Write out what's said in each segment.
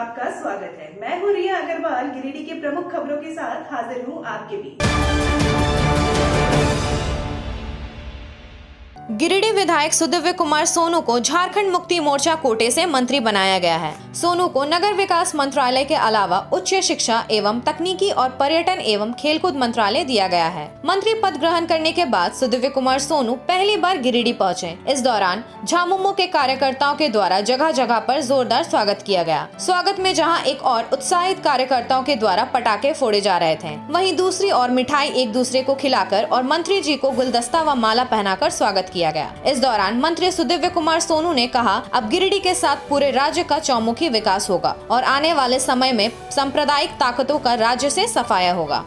आपका स्वागत है। मैं हूँ रिया अग्रवाल, गिरिडीह के प्रमुख खबरों के साथ हाजिर हूँ आपके बीच। गिरिडीह विधायक सुदिव्य कुमार सोनू को झारखंड मुक्ति मोर्चा कोटे से मंत्री बनाया गया है। सोनू को नगर विकास मंत्रालय के अलावा उच्च शिक्षा एवं तकनीकी और पर्यटन एवं खेलकूद मंत्रालय दिया गया है। मंत्री पद ग्रहण करने के बाद सुदिव्य कुमार सोनू पहली बार गिरिडीह पहुंचे। इस दौरान झामुमो के कार्यकर्ताओं के द्वारा जगह जगह पर जोरदार स्वागत किया गया। स्वागत में जहां एक और उत्साहित कार्यकर्ताओं के द्वारा पटाखे फोड़े जा रहे थे, वहीं दूसरी ओर मिठाई एक दूसरे को खिलाकर और मंत्री जी को गुलदस्ता व माला पहनाकर स्वागत किया गया। इस दौरान मंत्री सुदिव्य कुमार सोनू ने कहा, अब गिरिडीह के साथ पूरे राज्य का चौमुखी विकास होगा और आने वाले समय में सांप्रदायिक ताकतों का राज्य से सफाया होगा।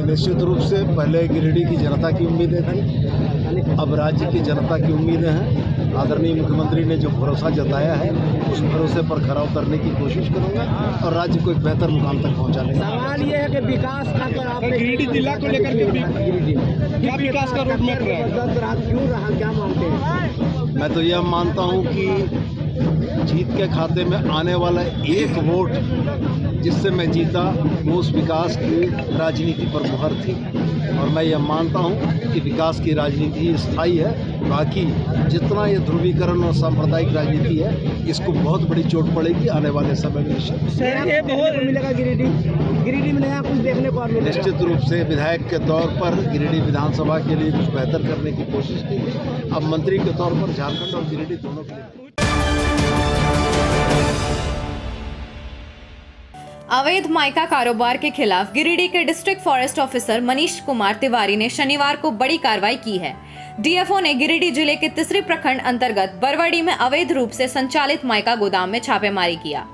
निश्चित रूप से पहले गिरिडीह की जनता की उम्मीदें थी, अब राज्य की जनता की उम्मीदें हैं। आदरणीय मुख्यमंत्री ने जो भरोसा जताया है, उस भरोसे पर खरा उतरने की कोशिश करूंगा और राज्य को एक बेहतर मुकाम तक पहुंचाने का। सवाल ये है कि विकास का तो आपने गिरिडीह जिला को लेकर क्या विकास का रोड मैप क्यों रहा, क्या मानते हैं? मैं तो यह मानता हूं कि जीत के खाते में आने वाला एक वोट जिससे मैं जीता, वो उस विकास की राजनीति पर मुहर थी और मैं यह मानता हूं कि विकास की राजनीति स्थायी है। बाकी जितना ये ध्रुवीकरण और सांप्रदायिक राजनीति है, इसको बहुत बड़ी चोट पड़ेगी आने वाले समय में। मिलेगा गिरिडीह में नया कुछ देखने को मिलेगा। निश्चित रूप से विधायक के तौर पर गिरिडीह विधानसभा के लिए कुछ बेहतर करने की कोशिश की है। अब मंत्री के तौर पर झारखंड और गिरिडीह दोनों के लिए। अवैध माइका कारोबार के खिलाफ गिरिडीह के district forest officer Manish Kumar Tiwari ने शनिवार को बड़ी कार्रवाई की है। डीएफओ ने गिरिडीह जिले के तीसरी प्रखंड अंतर्गत बरवाड़ी में अवैध रूप से संचालित माइका गोदाम में छापेमारी किया।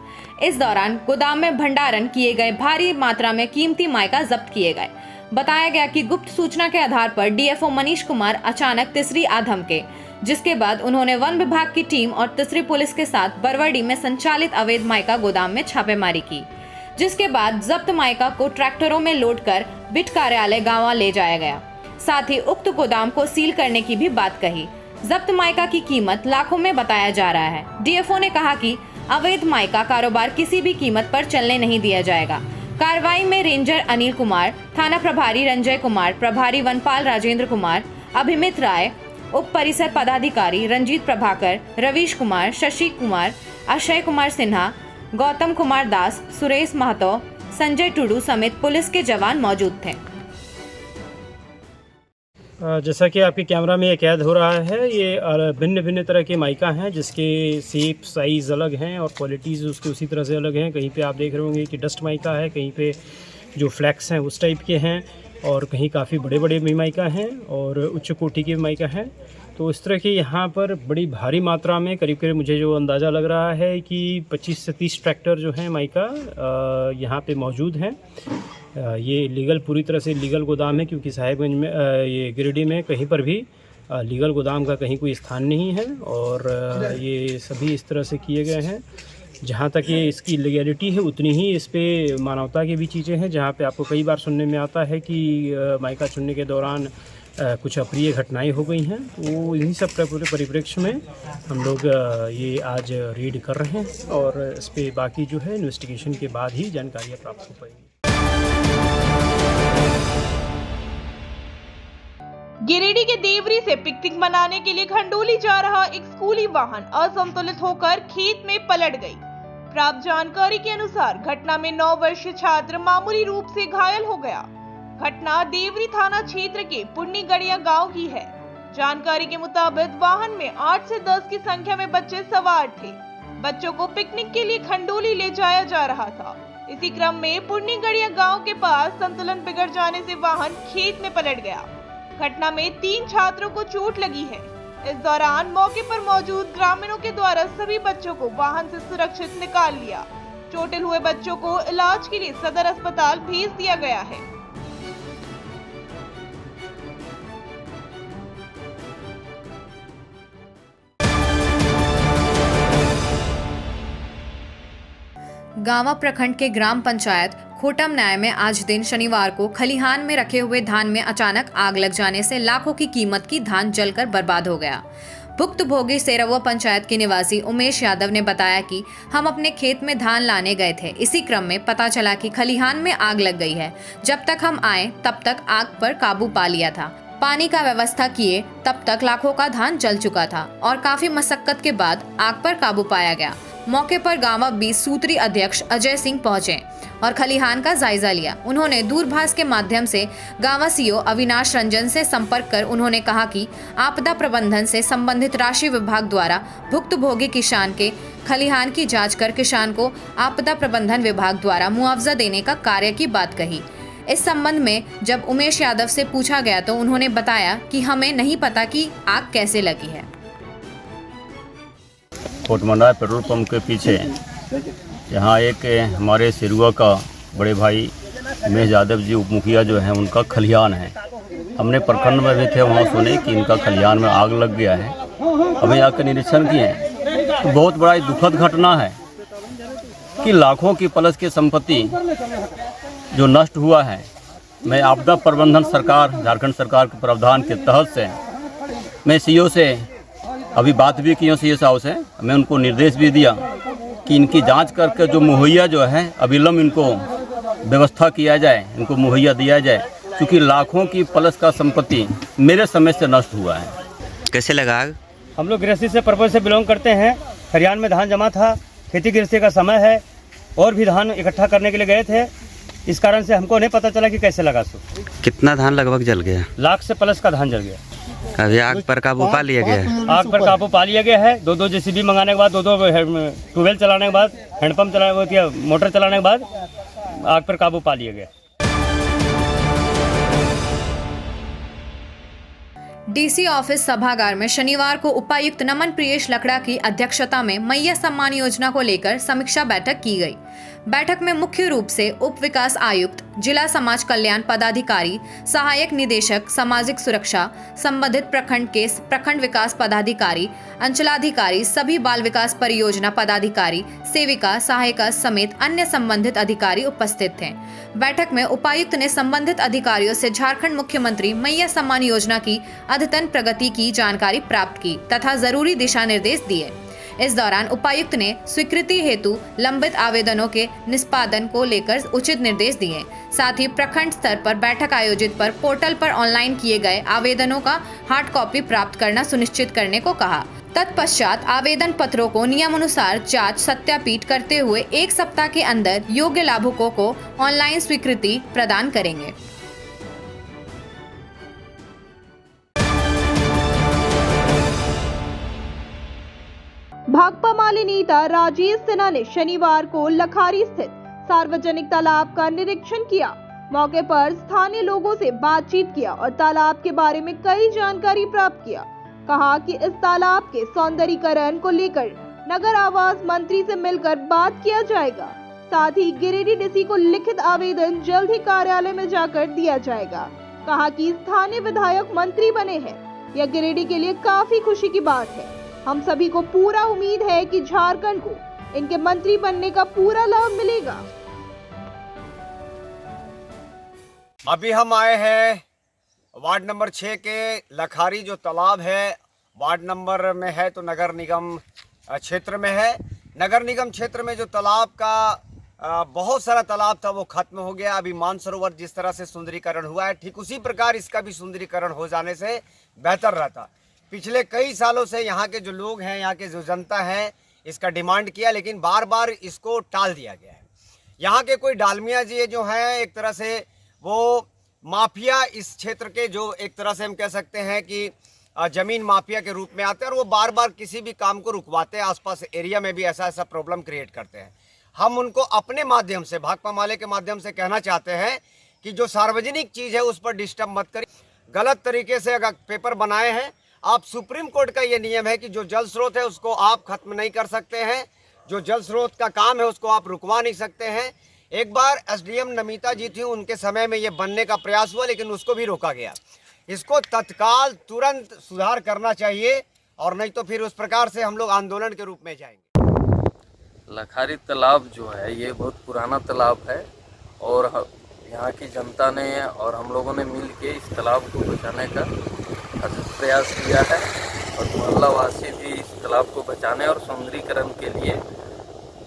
इस दौरान गोदाम में भंडारण किए गए भारी मात्रा में कीमती माइका जब्त किए गए। बताया गया कि गुप्त सूचना के आधार पर डीएफओ मनीष कुमार अचानक तीसरी आ धमके, जिसके बाद उन्होंने वन विभाग की टीम और तीसरी पुलिस के साथ बरवाड़ी में संचालित अवैध माइका गोदाम में छापेमारी की, जिसके बाद जब्त माइका को ट्रैक्टरों में लोड कर बिट कार्यालय गांवा ले जाया गया। साथ ही उक्त गोदाम को सील करने की भी बात कही। जब्त माइका की कीमत लाखों में बताया जा रहा है। डीएफओ ने कहा कि अवैध माइका कारोबार किसी भी कीमत पर चलने नहीं दिया जाएगा। कार्रवाई में रेंजर अनिल कुमार, थाना प्रभारी रंजय कुमार, प्रभारी वनपाल राजेंद्र कुमार, अभिमित राय, उप परिसर पदाधिकारी रंजीत प्रभाकर, रवीश कुमार, शशि कुमार, अक्षय कुमार सिन्हा, गौतम कुमार दास, सुरेश महतो, संजय टुडू समेत पुलिस के जवान मौजूद थे। जैसा कि आपके कैमरा में ये कैद हो रहा है, ये भिन्न भिन्न तरह के माइका हैं, जिसके शेप साइज़ अलग हैं और क्वालिटीज़ उसके उसी तरह से अलग हैं। कहीं पे आप देख रहे होंगे कि डस्ट माइका है, कहीं पे जो फ्लैक्स हैं उस टाइप के हैं और कहीं काफ़ी बड़े बड़े भी माइका हैं और उच्च कोटि के माइका हैं। तो इस तरह के यहाँ पर बड़ी भारी मात्रा में करीब मुझे जो अंदाज़ा लग रहा है कि 25 से 30 ट्रैक्टर जो हैं माइका यहाँ पे मौजूद हैं। ये लीगल, पूरी तरह से लीगल गोदाम है, क्योंकि साहिबगंज में ये गिरिडीह में कहीं पर भी लीगल गोदाम का कहीं कोई स्थान नहीं है और ये सभी इस तरह से किए गए हैं। जहाँ तक ये इसकी लीगैलिटी है, उतनी ही इस पे मानवता की भी चीज़ें हैं। जहाँ पे आपको कई बार सुनने में आता है कि माइका चुनने के दौरान कुछ अप्रिय घटनाएं हो गई हैं, तो इन्हीं सब परिप्रेक्ष्य में हम लोग ये आज रीड कर रहे हैं और इस पे बाकी जो है इन्वेस्टिगेशन के बाद ही जानकारियाँ प्राप्त हो पाएंगी। गिरिडीह के देवरी से पिकनिक मनाने के लिए खंडोली जा रहा एक स्कूली वाहन असंतुलित होकर खेत में पलट गई। प्राप्त जानकारी के अनुसार घटना में 9 वर्षीय छात्र मामूली रूप से घायल हो गया। घटना देवरी थाना क्षेत्र के पुन्नीगढ़िया गांव की है। जानकारी के मुताबिक वाहन में 8 से 10 की संख्या में बच्चे सवार थे। बच्चों को पिकनिक के लिए खंडोली ले जाया जा रहा था। इसी क्रम में पुन्नीगढ़िया गांव के पास संतुलन बिगड़ जाने से वाहन खेत में पलट गया। घटना में 3 छात्रों को चोट लगी है। इस दौरान मौके पर मौजूद ग्रामीणों के द्वारा सभी बच्चों को वाहन से सुरक्षित निकाल लिया। चोटिल हुए बच्चों को इलाज के लिए सदर अस्पताल भेज दिया गया है। गांवा प्रखंड के ग्राम पंचायत खोटम न्याय में आज दिन शनिवार को खलिहान में रखे हुए धान में अचानक आग लग जाने से लाखों की कीमत की धान जलकर बर्बाद हो गया। भुक्तभोगी सेरवा पंचायत के निवासी उमेश यादव ने बताया कि हम अपने खेत में धान लाने गए थे। इसी क्रम में पता चला कि खलिहान में आग लग गई है। जब तक हम आए तब तक आग पर काबू पा लिया था। पानी का व्यवस्था किए तब तक लाखों का धान जल चुका था और काफी मशक्कत के बाद आग पर काबू पाया गया। मौके पर गांवा 20 सूत्री अध्यक्ष अजय सिंह पहुंचे और खलिहान का जायजा लिया। उन्होंने दूरभाष के माध्यम से गांवा सीओ अविनाश रंजन से संपर्क कर उन्होंने कहा कि आपदा प्रबंधन से संबंधित राशि विभाग द्वारा भुक्तभोगी किसान के खलिहान की जांच कर किसान को आपदा प्रबंधन विभाग द्वारा मुआवजा देने का कार्य की बात कही। इस संबंध में जब उमेश यादव से पूछा गया तो उन्होंने बताया कि हमें नहीं पता कि आग कैसे लगी है। कोटमंडा पेट्रोल पंप के पीछे यहाँ एक हमारे सिरुआ का बड़े भाई उमेश यादव जी उप मुखिया जो है उनका खलिहान है। हमने प्रखंड में भी थे, वहाँ सुने कि इनका खलिहान में आग लग गया है। हमें आकर निरीक्षण किए तो बहुत बड़ा दुखद घटना है कि लाखों की प्लस की संपत्ति जो नष्ट हुआ है। मैं आपदा प्रबंधन सरकार झारखंड सरकार के प्रावधान के तहत से मैं सीओ से अभी बात भी की हूँ, सीओ साहब से मैं उनको निर्देश भी दिया कि इनकी जांच करके जो मुहैया जो है अविलंब इनको व्यवस्था किया जाए, इनको मुहैया दिया जाए, क्योंकि लाखों की प्लस का संपत्ति मेरे समय से नष्ट हुआ है। कैसे लगा आग? हम लोग गृहस्थी से पर्पज से बिलोंग करते हैं। खलिहान में धान जमा था, खेती गृहस्थी का समय है और भी धान इकट्ठा करने के लिए गए थे। इस कारण से हमको नहीं पता चला कि कैसे लगा। कितना धान लगभग जल गया? लाख से प्लस का धान जल गया। अभी आग पर काबू पा लिया गया है? आग पर काबू पा लिया गया है। दो जेसीबी मंगाने के बाद, दो ट्यूबवेल चलाने के बाद, हैंडपंप चलाने मोटर चलाने के बाद आग पर काबू पा लिया गया। डीसी ऑफिस सभागार में शनिवार को उपायुक्त नमन प्रियेश लकड़ा की अध्यक्षता में मैया सम्मान योजना को लेकर समीक्षा बैठक की गई। बैठक में मुख्य रूप से उप विकास आयुक्त, जिला समाज कल्याण पदाधिकारी, सहायक निदेशक सामाजिक सुरक्षा, संबंधित प्रखंड के प्रखंड विकास पदाधिकारी, अंचलाधिकारी, सभी बाल विकास परियोजना पदाधिकारी, सेविका, सहायिका समेत अन्य संबंधित अधिकारी उपस्थित थे। बैठक में उपायुक्त ने संबंधित अधिकारियों से झारखंड मुख्यमंत्री मैया सम्मान योजना की अद्यतन प्रगति की जानकारी प्राप्त की तथा जरूरी दिशा निर्देश दिए। इस दौरान उपायुक्त ने स्वीकृति हेतु लंबित आवेदनों के निष्पादन को लेकर उचित निर्देश दिए। साथ ही प्रखंड स्तर पर बैठक आयोजित पर पोर्टल पर ऑनलाइन किए गए आवेदनों का हार्ड कॉपी प्राप्त करना सुनिश्चित करने को कहा। तत्पश्चात आवेदन पत्रों को नियमानुसार जांच सत्यापित करते हुए 1 सप्ताह के अंदर योग्य लाभुकों को ऑनलाइन स्वीकृति प्रदान करेंगे। भाकपा माले नेता राजेश सिन्हा ने शनिवार को लखारी स्थित सार्वजनिक तालाब का निरीक्षण किया। मौके पर स्थानीय लोगों से बातचीत किया और तालाब के बारे में कई जानकारी प्राप्त किया। कहा कि इस तालाब के सौंदर्यीकरण को लेकर नगर आवास मंत्री से मिलकर बात किया जाएगा। साथ ही गिरिडीह डीसी को लिखित आवेदन जल्द ही कार्यालय में जाकर दिया जाएगा। कहा कि स्थानीय विधायक मंत्री बने हैं, यह गिरिडीह के लिए काफी खुशी की बात है। हम सभी को पूरा उम्मीद है कि झारखंड को इनके मंत्री बनने का पूरा लाभ मिलेगा। अभी हम आए हैं वार्ड नंबर 6 के लखारी जो तालाब है, वार्ड नंबर में है तो नगर निगम क्षेत्र में है। नगर निगम क्षेत्र में जो तालाब का बहुत सारा तालाब था वो खत्म हो गया। अभी मानसरोवर जिस तरह से सुंदरीकरण हुआ है, ठीक उसी प्रकार इसका भी सुंदरीकरण हो जाने से बेहतर रहता। पिछले कई सालों से यहाँ के जो लोग हैं, यहाँ के जो जनता है, इसका डिमांड किया, लेकिन बार बार इसको टाल दिया गया है। यहाँ के कोई डालमिया जी जो हैं, एक तरह से वो माफिया इस क्षेत्र के, जो एक तरह से हम कह सकते हैं कि जमीन माफिया के रूप में आते हैं और वो बार बार किसी भी काम को रुकवाते हैं। आसपास एरिया में भी ऐसा प्रॉब्लम क्रिएट करते हैं। हम उनको अपने माध्यम से, भाकपा माले के माध्यम से कहना चाहते हैं कि जो सार्वजनिक चीज़ है उस पर डिस्टर्ब मत करिए। गलत तरीके से अगर पेपर बनाए हैं आप, सुप्रीम कोर्ट का ये नियम है कि जो जल स्रोत है उसको आप खत्म नहीं कर सकते हैं, जो जल स्रोत का काम है उसको आप रुकवा नहीं सकते हैं। एक बार एसडीएम नमिता जी थी, उनके समय में ये बनने का प्रयास हुआ लेकिन उसको भी रोका गया। इसको तत्काल तुरंत सुधार करना चाहिए और नहीं तो फिर उस प्रकार से हम लोग आंदोलन के रूप में जाएंगे। लखारी तालाब जो है ये बहुत पुराना तालाब है और यहाँ की जनता ने और हम लोगों ने मिल के इस तालाब को बचाने का अथक प्रयास किया है और मोहल्ला वासी भी इस तालाब को बचाने और सौंदर्यीकरण के लिए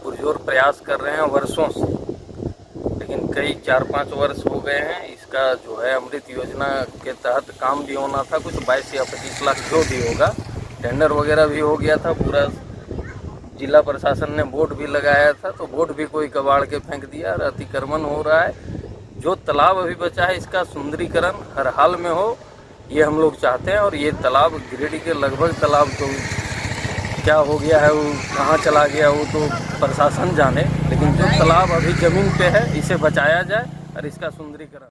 पुरजोर प्रयास कर रहे हैं वर्षों से, लेकिन कई 4-5 वर्ष हो गए हैं। इसका जो है अमृत योजना के तहत काम भी होना था, कुछ 22 या 25 लाख जो भी होगा, टेंडर वगैरह भी हो गया था, पूरा जिला प्रशासन ने बोर्ड भी लगाया था, तो बोर्ड भी कोई कबाड़ के फेंक दिया और अतिक्रमण हो रहा है। जो तालाब अभी बचा है इसका सुंदरीकरण हर हाल में हो, ये हम लोग चाहते हैं। और ये तालाब गिरिडीह के लगभग तालाब तो क्या हो गया है, वो कहाँ चला गया वो तो प्रशासन जाने, लेकिन जो तालाब अभी ज़मीन पे है इसे बचाया जाए और इसका सुंदरीकरण।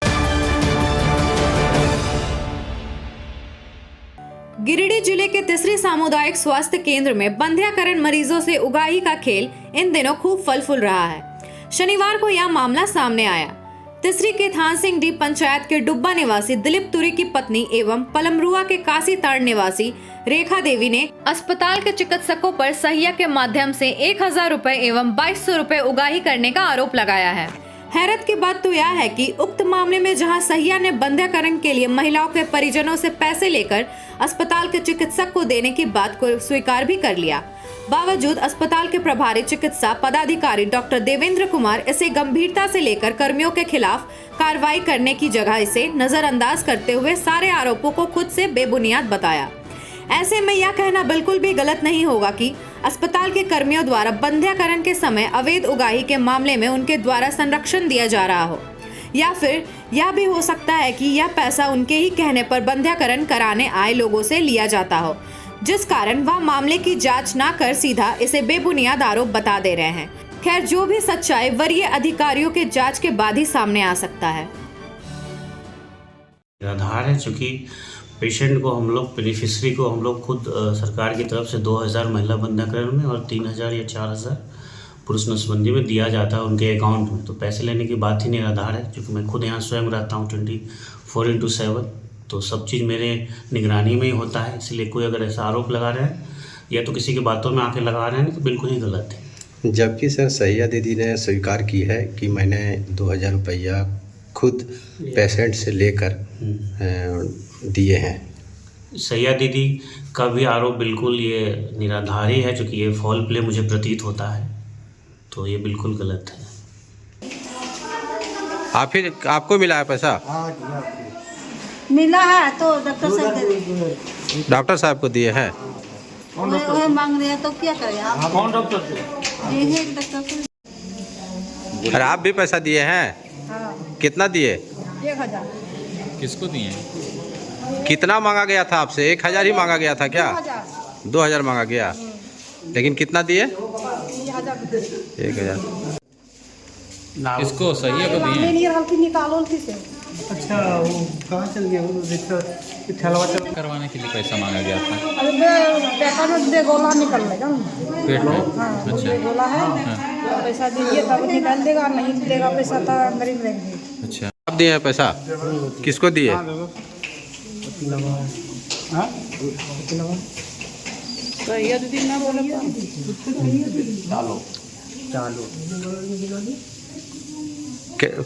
गिरिडीह जिले के तिसरी सामुदायिक स्वास्थ्य केंद्र में बंध्याकरण मरीजों से उगाही का खेल इन दिनों खूब फल फूल रहा है। शनिवार को यह मामला सामने आया। तिसरी के थान सिंह डी पंचायत के डुब्बा निवासी दिलीप तुरी की पत्नी एवं पलमरुआ के कासी ताड़ निवासी रेखा देवी ने अस्पताल के चिकित्सकों पर सहिया के माध्यम से 1000 रुपए एवं 2200 रुपए उगाही करने का आरोप लगाया है। हैरत की बात तो यह है कि उक्त मामले में जहां सहिया ने बंध्याकरण के लिए महिलाओं के परिजनों से पैसे लेकर अस्पताल के चिकित्सक को देने की बात को स्वीकार भी कर लिया, बावजूद अस्पताल के प्रभारी चिकित्सा पदाधिकारी डॉक्टर देवेंद्र कुमार इसे गंभीरता से लेकर कर्मियों के खिलाफ कार्रवाई करने की जगह इसे नजरअंदाज करते हुए सारे आरोपों को खुद से बेबुनियाद बताया। ऐसे में यह कहना बिल्कुल भी गलत नहीं होगा कि अस्पताल के कर्मियों द्वारा बंध्याकरण के समय अवैध उगाही के मामले में उनके द्वारा संरक्षण दिया जा रहा हो, या फिर यह भी हो सकता है कि यह पैसा उनके ही कहने पर बंध्याकरण कराने आए लोगों से लिया जाता हो, जिस कारण वह मामले की जांच न कर सीधा इसे बेबुनियाद आरोप बता दे रहे हैं। खैर, जो भी सच्चाई वरीय अधिकारियों के जांच के बाद ही सामने आ सकता है। आधार है, चूँकि पेशेंट को हम लोग बेनिफिशरी को हम लोग खुद सरकार की तरफ से 2000 महिला बंध्याकरण में और 3000 या 4000 पुरुष नसबंदी में दिया जाता है उनके अकाउंट में, तो पैसे लेने की बात ही निराधार है। क्योंकि मैं खुद यहाँ स्वयं रहता हूँ 24/7, तो सब चीज़ मेरे निगरानी में ही होता है। इसलिए कोई अगर ऐसा आरोप लगा रहे हैं या तो किसी की बातों में आके लगा रहे हैं तो बिल्कुल ही गलत है। जबकि सर सहिया दीदी ने स्वीकार की है कि मैंने 2000 रुपया खुद पेशेंट से लेकर दिए हैं। सहिया दीदी का भी आरोप बिल्कुल ये निराधार ही है, क्योंकि ये फॉल प्ले मुझे प्रतीत होता है, तो ये बिल्कुल गलत है। आपको मिला है पैसा? मिला है तो डॉक्टर साहब दे दिए। डॉक्टर साहब को दिए हैं? वो मांग रहे हैं तो क्या करें आप? कौन डॉक्टर से? अरे आप भी पैसा दिए हैं? हाँ। कितना दिए? 1000। किसको दिए? कितना मांगा गया था आपसे? 1000 ही मांगा गया था क्या? 2000 मांगा गया, लेकिन कितना दिए? 1000। किसको? सही को दिए? निकालो से। अच्छा, वो कहाँ चल गया? वो करवाने के लिए पैसा मांगा गया था। पेट में गोला निकल लेगा। पेट में? हाँ, अच्छा, गोला है। हाँ। पैसा दीजिए तब निकाल देगा, नहीं देगा पैसा तो अंदर ही रहेंगे। अच्छा, आप दिए हैं पैसा? किसको दिए?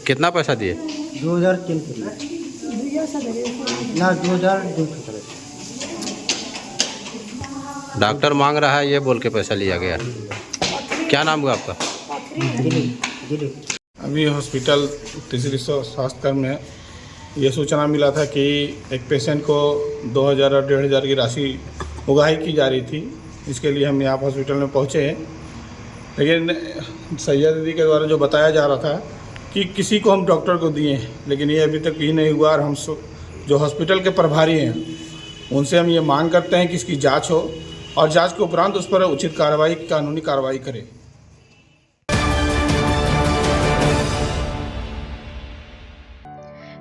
कितना पैसा दिए? 2003 ना 2002। डॉक्टर मांग रहा है ये बोल के पैसा लिया गया। क्या नाम हुआ आपका? अभी हॉस्पिटल तीसरी स्वास्थ्य में ये सूचना मिला था कि एक पेशेंट को 2000 और 1500 की राशि उगाही की जा रही थी। इसके लिए हम यहाँ हॉस्पिटल में पहुँचे हैं, लेकिन सैयद दीदी के द्वारा जो बताया जा रहा था कि किसी को हम डॉक्टर को दिए हैं, लेकिन ये अभी तक ही नहीं हुआ। और हम जो हॉस्पिटल के प्रभारी हैं उनसे हम ये मांग करते हैं कि इसकी जांच हो और जांच के उपरांत उस पर उचित कार्रवाई, कानूनी कार्रवाई करें।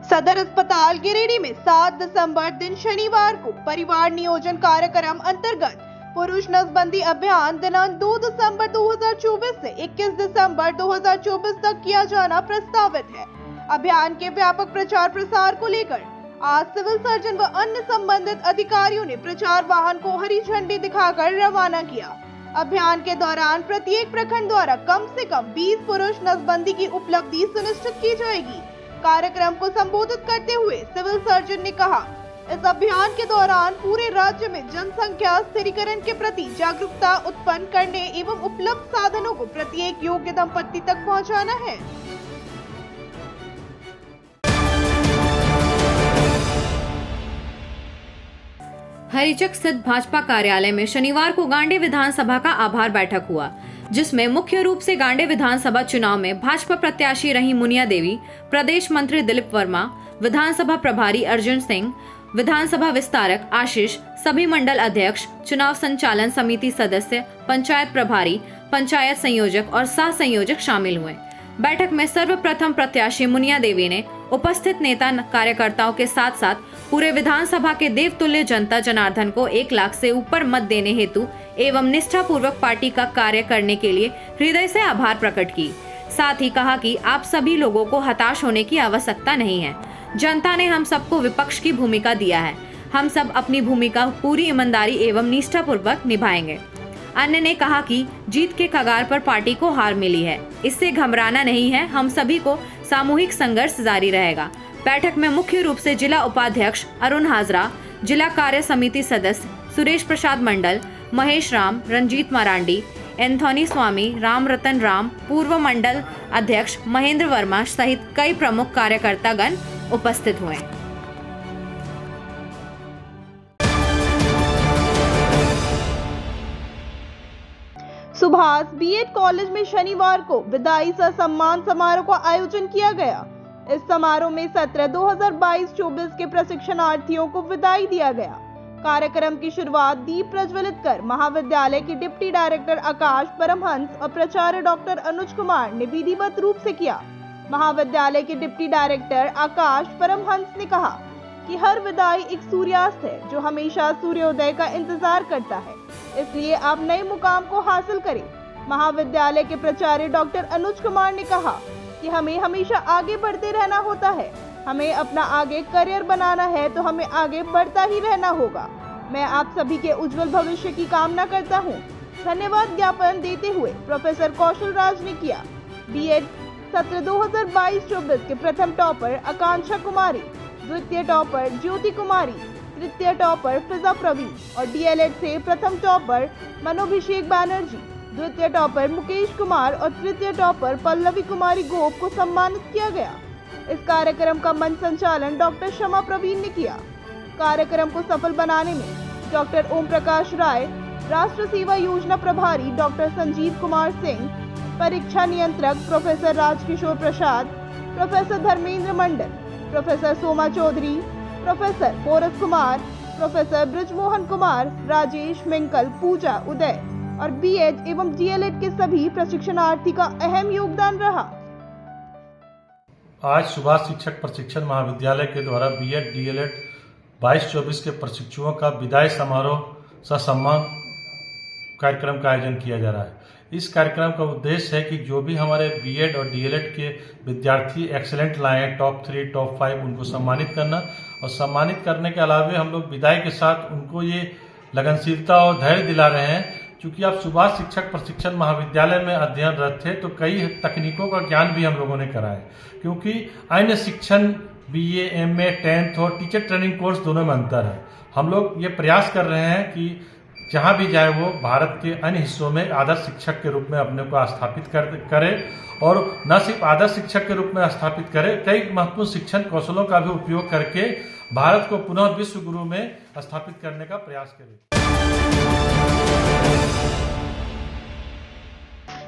सदर अस्पताल गिरिडीह में 7 दिसंबर दिन शनिवार को परिवार नियोजन कार्यक्रम अंतर्गत पुरुष नसबंदी अभियान दिनांक 2 दिसंबर 2024 से 21 दिसंबर 2024 तक किया जाना प्रस्तावित है। अभियान के व्यापक प्रचार प्रसार को लेकर आज सिविल सर्जन व अन्य संबंधित अधिकारियों ने प्रचार वाहन को हरी झंडी दिखाकर रवाना किया। अभियान के दौरान प्रत्येक प्रखंड द्वारा कम से कम 20 पुरुष नसबंदी की उपलब्धि सुनिश्चित की जाएगी। कार्यक्रम को संबोधित करते हुए सिविल सर्जन ने कहा, इस अभियान के दौरान पूरे राज्य में जनसंख्या स्थिरीकरण के प्रति जागरूकता उत्पन्न करने एवं उपलब्ध साधनों को प्रत्येक योग्य दंपत्ति तक पहुंचाना है। हरिचक स्थित भाजपा कार्यालय में शनिवार को गांडे विधानसभा का आभार बैठक हुआ, जिसमें मुख्य रूप से गांडे विधानसभा चुनाव में भाजपा प्रत्याशी रही मुनिया देवी, प्रदेश मंत्री दिलीप वर्मा, विधानसभा प्रभारी अर्जुन सिंह, विधानसभा विस्तारक आशीष, सभी मंडल अध्यक्ष, चुनाव संचालन समिति सदस्य, पंचायत प्रभारी, पंचायत संयोजक और सह संयोजक शामिल हुए। बैठक में सर्वप्रथम प्रत्याशी मुनिया देवी ने उपस्थित नेता कार्यकर्ताओं के साथ साथ पूरे विधानसभा के देवतुल्य जनता जनार्दन को 1 लाख से ऊपर मत देने हेतु एवं निष्ठापूर्वक पार्टी का कार्य करने के लिए हृदय से आभार प्रकट की। साथ ही कहा कि आप सभी लोगों को हताश होने की आवश्यकता नहीं है। जनता ने हम सबको विपक्ष की भूमिका दिया है। हम सब अपनी भूमिका पूरी ईमानदारी एवं निष्ठापूर्वक निभाएंगे। अन्य ने कहा कि जीत के कगार पर पार्टी को हार मिली है, इससे घबराना नहीं है। हम सभी को सामूहिक संघर्ष जारी रहेगा। बैठक में मुख्य रूप से जिला उपाध्यक्ष अरुण हाजरा, जिला कार्य समिति सदस्य सुरेश प्रसाद मंडल, महेश राम, रंजीत मरांडी, एंथोनी स्वामी, राम रतन राम, पूर्व मंडल अध्यक्ष महेंद्र वर्मा सहित कई प्रमुख कार्यकर्तागण उपस्थित हुए। सुभाष बीएड कॉलेज में शनिवार को विदाई सह सम्मान समारोह का आयोजन किया गया। इस समारोह में सत्र 2022-24 के प्रशिक्षणार्थियों को विदाई दिया गया। कार्यक्रम की शुरुआत दीप प्रज्वलित कर महाविद्यालय के डिप्टी डायरेक्टर आकाश परमहंस और प्राचार्य डॉक्टर अनुज कुमार ने विधिवत रूप से किया। महाविद्यालय के डिप्टी डायरेक्टर आकाश परमहंस ने कहा कि हर विदाई एक सूर्यास्त है जो हमेशा सूर्योदय का इंतजार करता है, इसलिए आप नए मुकाम को हासिल करें। महाविद्यालय के प्राचार्य डॉक्टर अनुज कुमार ने कहा कि हमें हमेशा आगे बढ़ते रहना होता है। हमें अपना आगे करियर बनाना है तो हमें आगे बढ़ता ही रहना होगा। मैं आप सभी के उज्जवल भविष्य की कामना करता हूँ। धन्यवाद ज्ञापन देते हुए प्रोफेसर कौशल राज ने किया। बीएड सत्र 2022-24 के प्रथम टॉपर आकांक्षा कुमारी, द्वितीय टॉपर ज्योति कुमारी, तृतीय टॉपर फिजा प्रवीण और डीएलएड से प्रथम टॉपर मनोभिषेक बैनर्जी, द्वितीय टॉपर मुकेश कुमार और तृतीय टॉपर पल्लवी कुमारी गोप को सम्मानित किया गया। इस कार्यक्रम का मंच संचालन डॉक्टर शमा प्रवीण ने किया। कार्यक्रम को सफल बनाने में डॉक्टर ओम प्रकाश राय, राष्ट्र सेवा योजना प्रभारी डॉक्टर संजीव कुमार सिंह, परीक्षा नियंत्रक professor Rajkishore Prasad, professor Dharmendra Mandal, professor Soma Chaudhary, professor Poras Kumar, professor Brijmohan Kumar, Rajesh, Minkal, Pooja, Uday और बीएड एवं डीएलएड के सभी प्रशिक्षणार्थी का अहम योगदान रहा। आज सुभाष शिक्षक प्रशिक्षण महाविद्यालय के द्वारा बीएड डीएलएड 22-24 के प्रशिक्षुओं का विदाई समारोह सह सम्मान कार्यक्रम का आयोजन किया जा रहा है। इस कार्यक्रम का उद्देश्य है कि जो भी हमारे बीएड और डीएलएड के विद्यार्थी एक्सीलेंट लाए हैं, टॉप 3, टॉप 5, उनको सम्मानित करना और सम्मानित करने के अलावा हम लोग विदाई के साथ उनको ये लगनशीलता और धैर्य दिला रहे हैं। क्योंकि आप सुभाष शिक्षक प्रशिक्षण महाविद्यालय में अध्ययनरत थे तो कई तकनीकों का ज्ञान भी हम लोगों ने कराया, क्योंकि अन्य शिक्षण बीए, एमए, 10th और टीचर ट्रेनिंग कोर्स दोनों में अंतर है। हम लोग ये प्रयास कर रहे हैं कि जहाँ भी जाए वो भारत के अन्य हिस्सों में आदर्श शिक्षक के रूप में अपने को स्थापित करे और न सिर्फ आदर्श शिक्षक के रूप में स्थापित करे, कई महत्वपूर्ण शिक्षण कौशलों का भी उपयोग करके भारत को पुनः विश्व गुरु में स्थापित करने का प्रयास करे।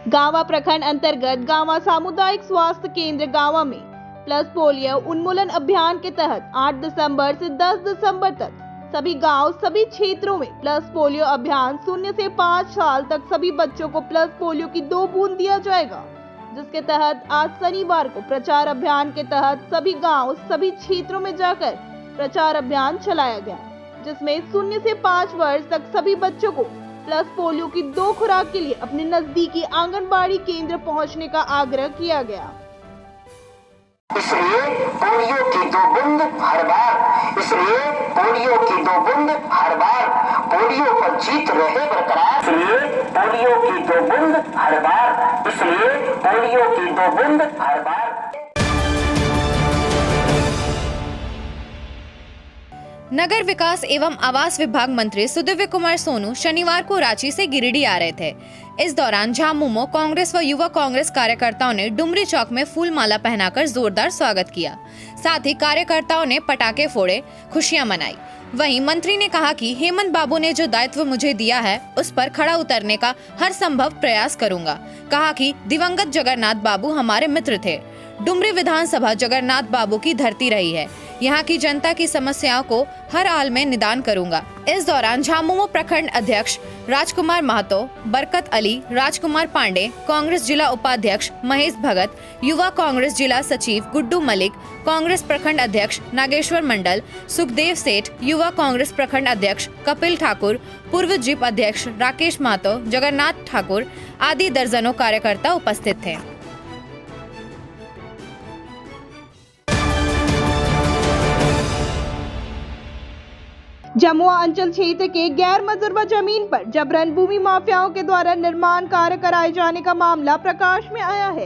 गांवा प्रखंड अंतर्गत गांवा सामुदायिक स्वास्थ्य केंद्र गांवा में प्लस पोलियो उन्मूलन अभियान के तहत 8 दिसंबर से 10 दिसंबर तक सभी गांव, सभी क्षेत्रों में प्लस पोलियो अभियान 0 से 5 साल तक सभी बच्चों को प्लस पोलियो की 2 बूंद दिया जाएगा, जिसके तहत आज शनिवार को प्रचार अभियान के तहत सभी गांव, सभी क्षेत्रों में जाकर प्रचार अभियान चलाया गया, जिसमें 0 से 5 वर्ष तक सभी बच्चों को प्लस पोलियो की 2 खुराक के लिए अपने नजदीकी आंगनबाड़ी केंद्र पहुंचने का आग्रह किया गया। इसलिए पोलियो की 2 बूंद हर बार, इसलिए पोलियो की 2 बूंद हर बार, पोलियो पर जीत रहे बरकरार, इसलिए पोलियो पोलियो की 2 बूंद हर बार, इसलिए पोलियो की 2 बूंद हर बार। नगर विकास एवं आवास विभाग मंत्री सुदिव्य कुमार सोनू शनिवार को रांची से गिरिडीह आ रहे थे। इस दौरान झामुमो कांग्रेस व युवा कांग्रेस कार्यकर्ताओं ने डुमरी चौक में फूल माला पहनाकर जोरदार स्वागत किया। साथ ही कार्यकर्ताओं ने पटाखे फोड़े, खुशियां मनाई। वहीं मंत्री ने कहा कि हेमंत बाबू ने जो दायित्व मुझे दिया है उस पर खड़ा उतरने का हर संभव प्रयास करूंगा। कहा कि दिवंगत जगन्नाथ बाबू हमारे मित्र थे। डुमरी विधानसभा जगन्नाथ बाबू की धरती रही है। यहाँ की जनता की समस्याओं को हर हाल में निदान करूंगा। इस दौरान झामुमो प्रखंड अध्यक्ष राजकुमार महतो, बरकत अली, राजकुमार पांडे, कांग्रेस जिला उपाध्यक्ष महेश भगत, युवा कांग्रेस जिला सचिव गुड्डू मलिक, कांग्रेस प्रखंड अध्यक्ष नागेश्वर मंडल, सुखदेव सेठ, युवा कांग्रेस प्रखंड अध्यक्ष कपिल ठाकुर, पूर्व जिप अध्यक्ष राकेश महतो, जगन्नाथ ठाकुर आदि दर्जनों कार्यकर्ता उपस्थित थे। जमुआ अंचल क्षेत्र के गैर मंजूरवा जमीन पर जबरन भूमि माफियाओं के द्वारा निर्माण कार्य कराए जाने का मामला प्रकाश में आया है।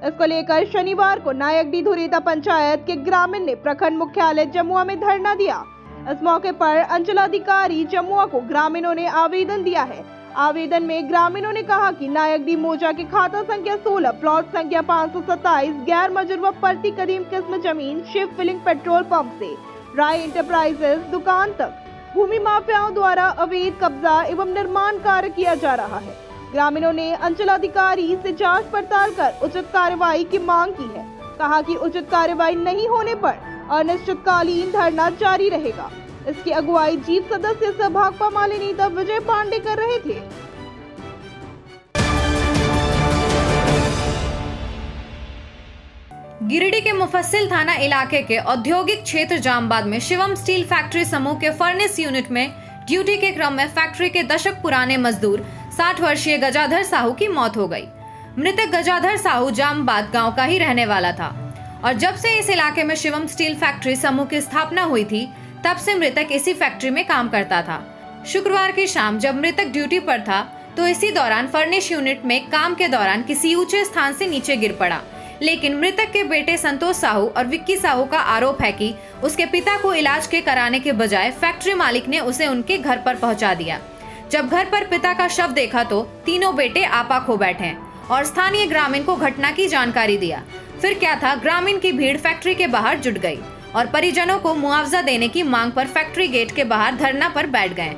इसको लेकर शनिवार को नायकडी धुरेता पंचायत के ग्रामीण ने प्रखंड मुख्यालय जमुआ में धरना दिया। इस मौके पर अंचलाधिकारी जमुआ को ग्रामीणों ने आवेदन दिया है। आवेदन में ग्रामीणों ने कहा कि नायकडी मोजा के खाता संख्या 16 प्लॉट संख्या 527 गैर मंजूरवा प्रति कदीम किस्म जमीन शिव फिलिंग पेट्रोल पंप से राय इंटरप्राइजेस दुकान तक भूमि माफियाओं द्वारा अवैध कब्जा एवं निर्माण कार्य किया जा रहा है। ग्रामीणों ने अंचलाधिकारी से जांच पड़ताल कर उचित कार्रवाई की मांग की है। कहा कि उचित कार्रवाई नहीं होने पर अनिश्चितकालीन धरना जारी रहेगा। इसकी अगुवाई जीत सदस्य सह भाकपा माले नेता विजय पांडे कर रहे थे। गिरिडीह के मुफस्सिल थाना इलाके के औद्योगिक क्षेत्र जामबाद में शिवम स्टील फैक्ट्री समूह के फर्नेस यूनिट में ड्यूटी के क्रम में फैक्ट्री के दशक पुराने मजदूर 60 वर्षीय गजाधर साहू की मौत हो गई। मृतक गजाधर साहू जामबाद गांव का ही रहने वाला था और जब से इस इलाके में शिवम स्टील फैक्ट्री समूह की स्थापना हुई थी तब से मृतक इसी फैक्ट्री में काम करता था। शुक्रवार की शाम जब मृतक ड्यूटी पर था तो इसी दौरान फर्नेस यूनिट में काम के दौरान किसी ऊंचे स्थान से नीचे गिर पड़ा। लेकिन मृतक के बेटे संतोष साहू और विक्की साहू का आरोप है कि उसके पिता को इलाज के कराने के बजाय फैक्ट्री मालिक ने उसे उनके घर पर पहुंचा दिया। जब घर पर पिता का शव देखा तो तीनों बेटे आपा खो बैठे और स्थानीय ग्रामीण को घटना की जानकारी दिया। फिर क्या था, ग्रामीण की भीड़ फैक्ट्री के बाहर जुट गई और परिजनों को मुआवजा देने की मांग पर फैक्ट्री गेट के बाहर धरना पर बैठ गए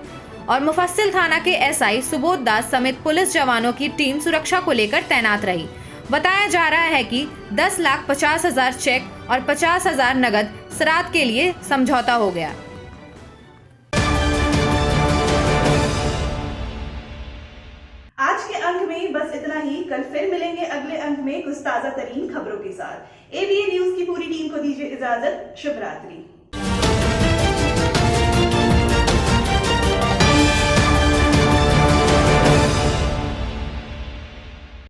और मुफस्सिल थाना के एसआई सुबोध दास समेत पुलिस जवानों की टीम सुरक्षा को लेकर तैनात रही। बताया जा रहा है कि 10,50,000 चेक और 50,000 नगद श्राद्ध के लिए समझौता हो गया। आज के अंक में बस इतना ही। कल फिर मिलेंगे अगले अंक में कुछ ताजा तरीन खबरों के साथ। एबीएन न्यूज की पूरी टीम को दीजिए इजाजत। शुभ रात्रि।